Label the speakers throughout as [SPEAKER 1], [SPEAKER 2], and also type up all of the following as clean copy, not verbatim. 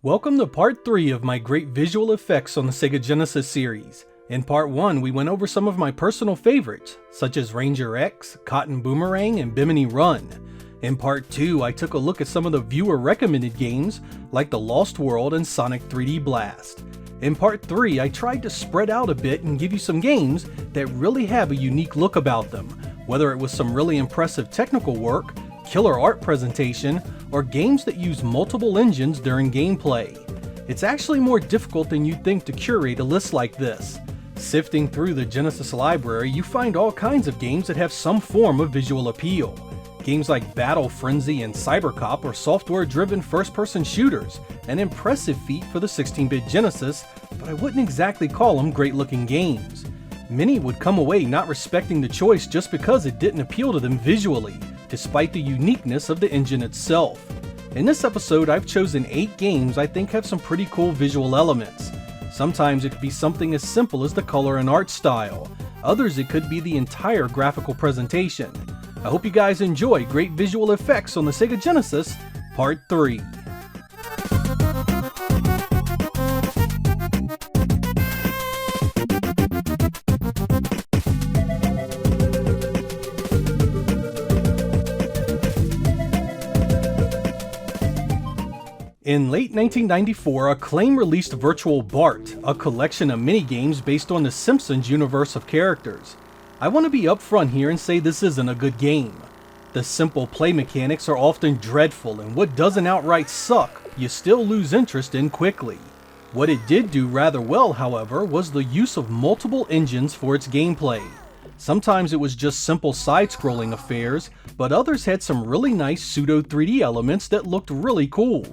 [SPEAKER 1] Welcome to part 3 of my great visual effects on the Sega Genesis series. In part 1, we went over some of my personal favorites, such as Ranger X, Cotton Boomerang, and Bimini Run. In part 2, I took a look at some of the viewer recommended games, like The Lost World and Sonic 3D Blast. In part 3, I tried to spread out a bit and give you some games that really have a unique look about them, whether it was some really impressive technical work, killer art presentation, or games that use multiple engines during gameplay. It's actually more difficult than you'd think to curate a list like this. Sifting through the Genesis library, you find all kinds of games that have some form of visual appeal. Games like Battle Frenzy and Cybercop are software-driven first-person shooters, an impressive feat for the 16-bit Genesis, but I wouldn't exactly call them great-looking games. Many would come away not respecting the choice just because it didn't appeal to them visually, despite the uniqueness of the engine itself. In this episode, I've chosen 8 games I think have some pretty cool visual elements. Sometimes it could be something as simple as the color and art style. Others it could be the entire graphical presentation. I hope you guys enjoy great visual effects on the Sega Genesis, Part 3. In late 1994, Acclaim released Virtual Bart, a collection of mini-games based on the Simpsons universe of characters. I want to be upfront here and say this isn't a good game. The simple play mechanics are often dreadful, and what doesn't outright suck, you still lose interest in quickly. What it did do rather well, however, was the use of multiple engines for its gameplay. Sometimes it was just simple side-scrolling affairs, but others had some really nice pseudo 3D elements that looked really cool.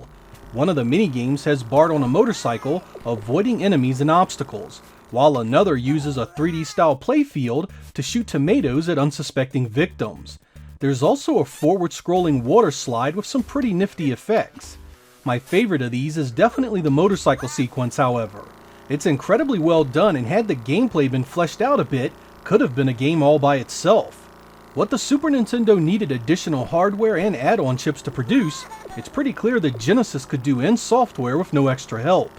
[SPEAKER 1] One of the minigames has Bart on a motorcycle avoiding enemies and obstacles, while another uses a 3D style playfield to shoot tomatoes at unsuspecting victims. There's also a forward-scrolling water slide with some pretty nifty effects. My favorite of these is definitely the motorcycle sequence, however. It's incredibly well done, and had the gameplay been fleshed out a bit, could have been a game all by itself. What the Super Nintendo needed additional hardware and add-on chips to produce, it's pretty clear that Genesis could do in software with no extra help.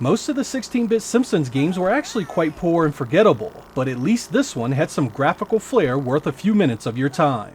[SPEAKER 1] Most of the 16-bit Simpsons games were actually quite poor and forgettable, but at least this one had some graphical flair worth a few minutes of your time.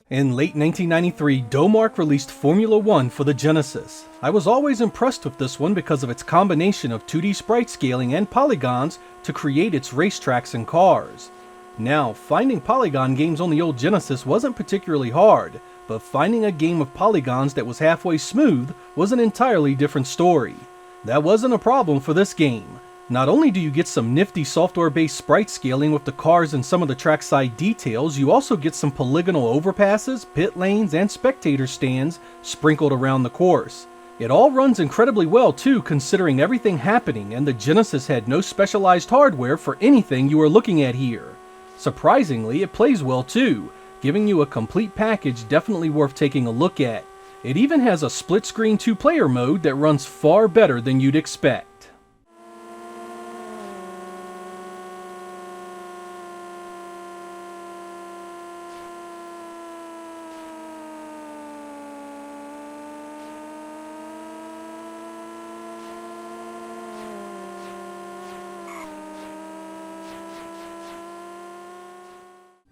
[SPEAKER 1] In late 1993, Domark released Formula 1 for the Genesis. I was always impressed with this one because of its combination of 2D sprite scaling and polygons to create its racetracks and cars. Now, finding polygon games on the old Genesis wasn't particularly hard, but finding a game of polygons that was halfway smooth was an entirely different story. That wasn't a problem for this game. Not only do you get some nifty software-based sprite scaling with the cars and some of the trackside details, you also get some polygonal overpasses, pit lanes, and spectator stands sprinkled around the course. It all runs incredibly well too, considering everything happening, and the Genesis had no specialized hardware for anything you are looking at here. Surprisingly, it plays well too, giving you a complete package definitely worth taking a look at. It even has a split-screen 2-player mode that runs far better than you'd expect.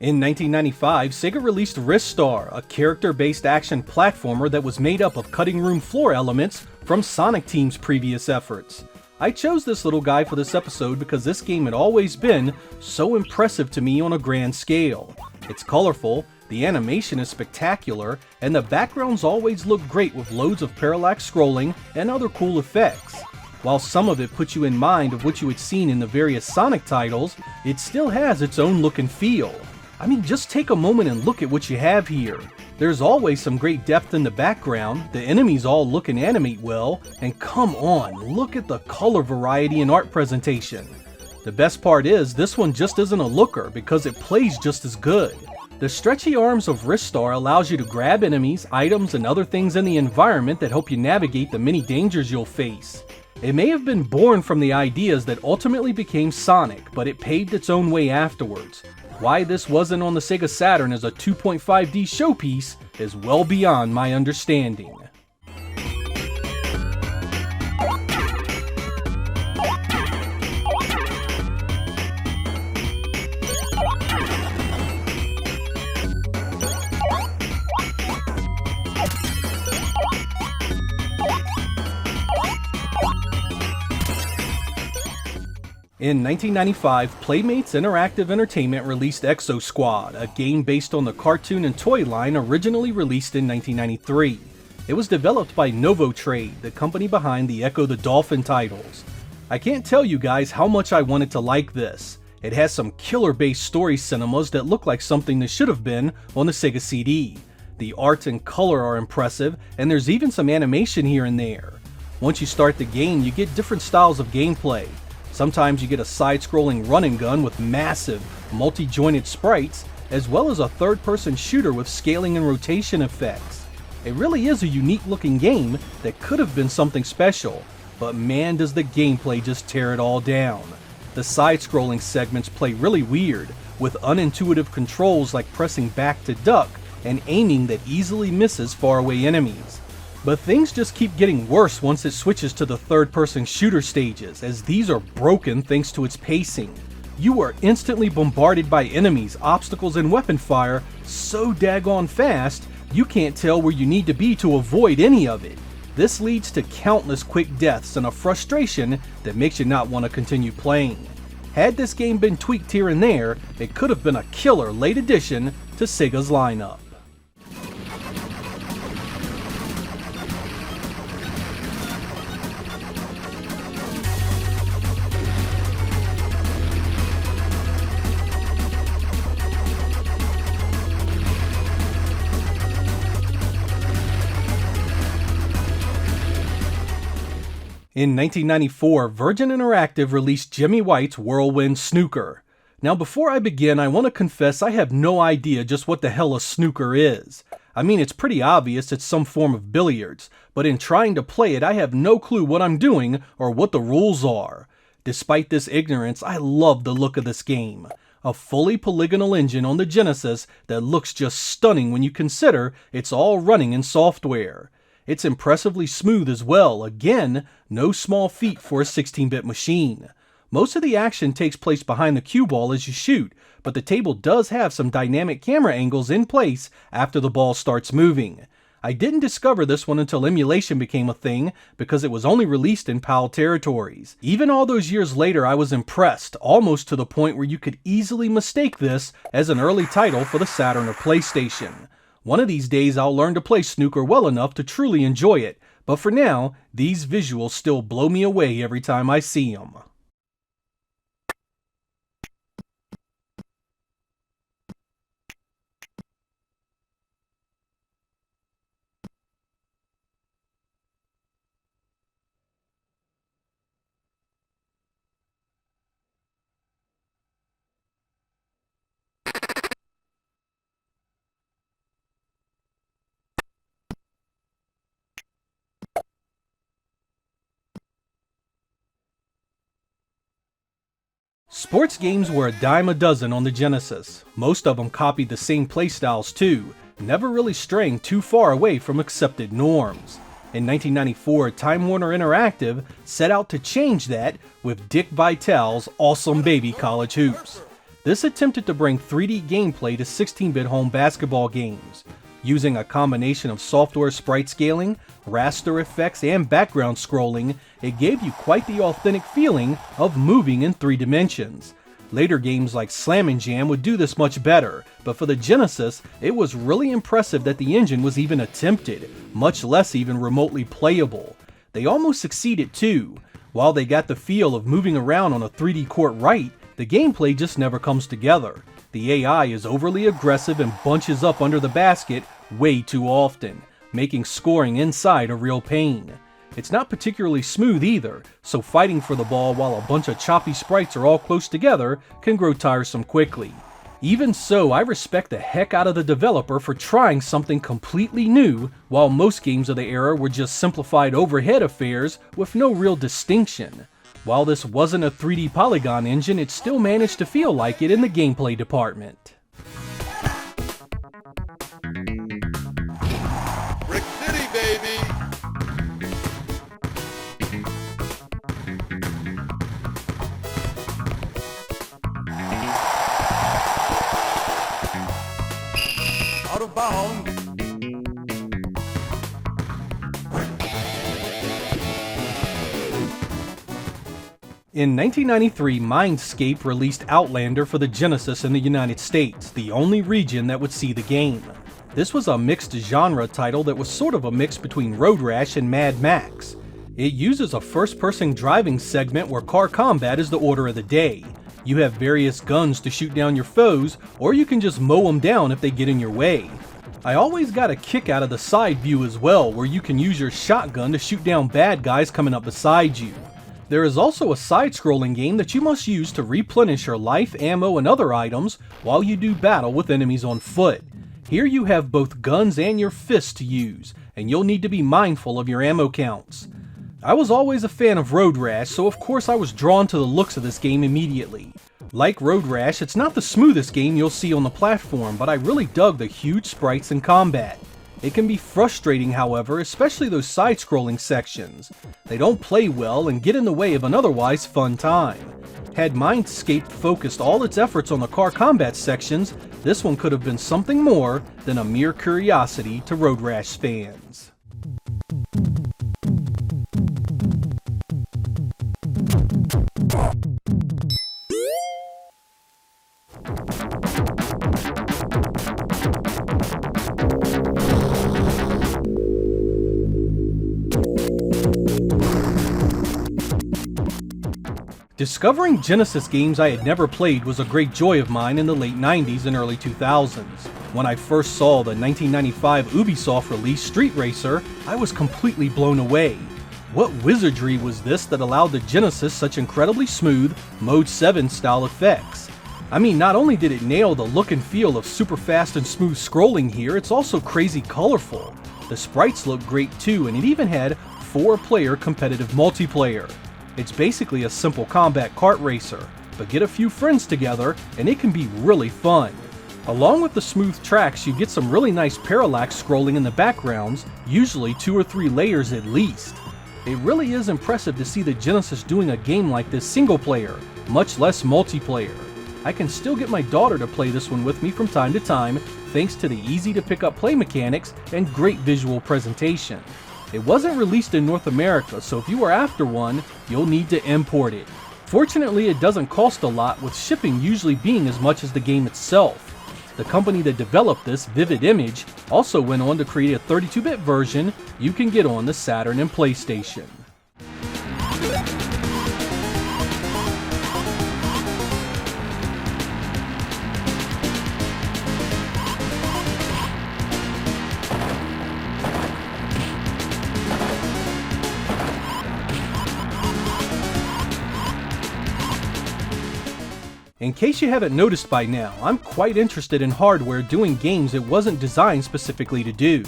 [SPEAKER 1] In 1995, Sega released Ristar, a character-based action platformer that was made up of cutting room floor elements from Sonic Team's previous efforts. I chose this little guy for this episode because this game had always been so impressive to me on a grand scale. It's colorful, the animation is spectacular, and the backgrounds always look great with loads of parallax scrolling and other cool effects. While some of it puts you in mind of what you had seen in the various Sonic titles, it still has its own look and feel. I mean, just take a moment and look at what you have here. There's always some great depth in the background, the enemies all look and animate well, and come on, look at the color variety and art presentation. The best part is, this one just isn't a looker because it plays just as good. The stretchy arms of Ristar allows you to grab enemies, items, and other things in the environment that help you navigate the many dangers you'll face. It may have been born from the ideas that ultimately became Sonic, but it paved its own way afterwards. Why this wasn't on the Sega Saturn as a 2.5D showpiece is well beyond my understanding. In 1995, Playmates Interactive Entertainment released Exo Squad, a game based on the cartoon and toy line originally released in 1993. It was developed by Novotrade, the company behind the Echo the Dolphin titles. I can't tell you guys how much I wanted to like this. It has some killer-based story cinemas that look like something that should have been on the Sega CD. The art and color are impressive, and there's even some animation here and there. Once you start the game, you get different styles of gameplay. Sometimes you get a side-scrolling run and gun with massive, multi-jointed sprites, as well as a third-person shooter with scaling and rotation effects. It really is a unique-looking game that could have been something special, but man does the gameplay just tear it all down. The side-scrolling segments play really weird, with unintuitive controls like pressing back to duck and aiming that easily misses faraway enemies. But things just keep getting worse once it switches to the third-person shooter stages, as these are broken thanks to its pacing. You are instantly bombarded by enemies, obstacles, and weapon fire so daggone fast, you can't tell where you need to be to avoid any of it. This leads to countless quick deaths and a frustration that makes you not want to continue playing. Had this game been tweaked here and there, it could have been a killer late addition to Sega's lineup. In 1994, Virgin Interactive released Jimmy White's Whirlwind Snooker. Now before I begin, I want to confess I have no idea just what the hell a snooker is. I mean, it's pretty obvious it's some form of billiards, but in trying to play it I have no clue what I'm doing or what the rules are. Despite this ignorance, I love the look of this game. A fully polygonal engine on the Genesis that looks just stunning when you consider it's all running in software. It's impressively smooth as well, again, no small feat for a 16-bit machine. Most of the action takes place behind the cue ball as you shoot, but the table does have some dynamic camera angles in place after the ball starts moving. I didn't discover this one until emulation became a thing, because it was only released in PAL territories. Even all those years later I was impressed, almost to the point where you could easily mistake this as an early title for the Saturn or PlayStation. One of these days I'll learn to play snooker well enough to truly enjoy it, but for now, these visuals still blow me away every time I see them. Sports games were a dime a dozen on the Genesis. Most of them copied the same playstyles too, never really straying too far away from accepted norms. In 1994, Time Warner Interactive set out to change that with Dick Vitale's Awesome Baby College Hoops. This attempted to bring 3D gameplay to 16-bit home basketball games. Using a combination of software sprite scaling, raster effects, and background scrolling, it gave you quite the authentic feeling of moving in 3 dimensions. Later games like Slam & Jam would do this much better, but for the Genesis, it was really impressive that the engine was even attempted, much less even remotely playable. They almost succeeded too. While they got the feel of moving around on a 3D court right, the gameplay just never comes together. The AI is overly aggressive and bunches up under the basket way too often, making scoring inside a real pain. It's not particularly smooth either, so fighting for the ball while a bunch of choppy sprites are all close together can grow tiresome quickly. Even so, I respect the heck out of the developer for trying something completely new, while most games of the era were just simplified overhead affairs with no real distinction. While this wasn't a 3D polygon engine, it still managed to feel like it in the gameplay department.
[SPEAKER 2] Brick City, baby! Out of bounds.
[SPEAKER 1] In 1993, Mindscape released Outlander for the Genesis in the United States, the only region that would see the game. This was a mixed genre title that was sort of a mix between Road Rash and Mad Max. It uses a first-person driving segment where car combat is the order of the day. You have various guns to shoot down your foes, or you can just mow them down if they get in your way. I always got a kick out of the side view as well, where you can use your shotgun to shoot down bad guys coming up beside you. There is also a side-scrolling game that you must use to replenish your life, ammo, and other items while you do battle with enemies on foot. Here you have both guns and your fists to use, and you'll need to be mindful of your ammo counts. I was always a fan of Road Rash, so of course I was drawn to the looks of this game immediately. Like Road Rash, it's not the smoothest game you'll see on the platform, but I really dug the huge sprites and combat. It can be frustrating, however, especially those side-scrolling sections. They don't play well and get in the way of an otherwise fun time. Had Mindscape focused all its efforts on the car combat sections, this one could have been something more than a mere curiosity to Road Rash fans. Discovering Genesis games I had never played was a great joy of mine in the late 90s and early 2000s. When I first saw the 1995 Ubisoft release Street Racer, I was completely blown away. What wizardry was this that allowed the Genesis such incredibly smooth Mode 7 style effects? I mean, not only did it nail the look and feel of super fast and smooth scrolling here, it's also crazy colorful. The sprites look great too, and it even had 4-player competitive multiplayer. It's basically a simple combat kart racer, but get a few friends together and it can be really fun. Along with the smooth tracks, you get some really nice parallax scrolling in the backgrounds, usually 2 or 3 layers at least. It really is impressive to see the Genesis doing a game like this single player, much less multiplayer. I can still get my daughter to play this one with me from time to time, thanks to the easy to pick up play mechanics and great visual presentation. It wasn't released in North America, so if you are after one, you'll need to import it. Fortunately, it doesn't cost a lot, with shipping usually being as much as the game itself. The company that developed this, Vivid Image, also went on to create a 32-bit version you can get on the Saturn and PlayStation. In case you haven't noticed by now, I'm quite interested in hardware doing games it wasn't designed specifically to do.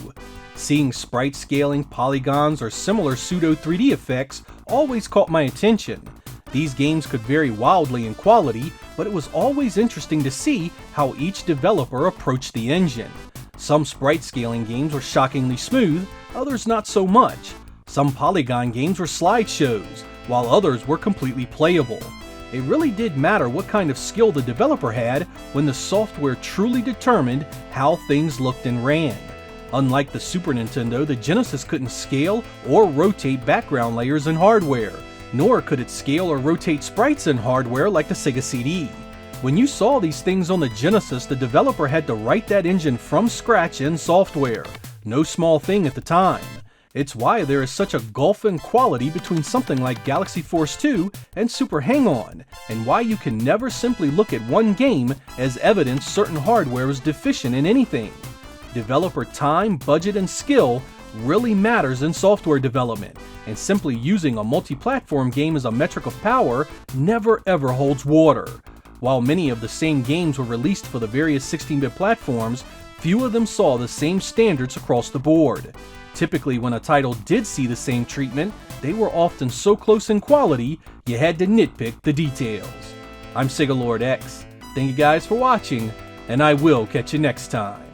[SPEAKER 1] Seeing sprite scaling, polygons, or similar pseudo 3D effects always caught my attention. These games could vary wildly in quality, but it was always interesting to see how each developer approached the engine. Some sprite scaling games were shockingly smooth, others not so much. Some polygon games were slideshows, while others were completely playable. It really did matter what kind of skill the developer had when the software truly determined how things looked and ran. Unlike the Super Nintendo, the Genesis couldn't scale or rotate background layers in hardware, nor could it scale or rotate sprites in hardware like the Sega CD. When you saw these things on the Genesis, the developer had to write that engine from scratch in software. No small thing at the time. It's why there is such a gulf in quality between something like Galaxy Force 2 and Super Hang-On, and why you can never simply look at one game as evidence certain hardware is deficient in anything. Developer time, budget, and skill really matters in software development, and simply using a multi-platform game as a metric of power never ever holds water. While many of the same games were released for the various 16-bit platforms, few of them saw the same standards across the board. Typically, when a title did see the same treatment, they were often so close in quality, you had to nitpick the details. I'm Sega Lord X. Thank you guys for watching, and I will catch you next time.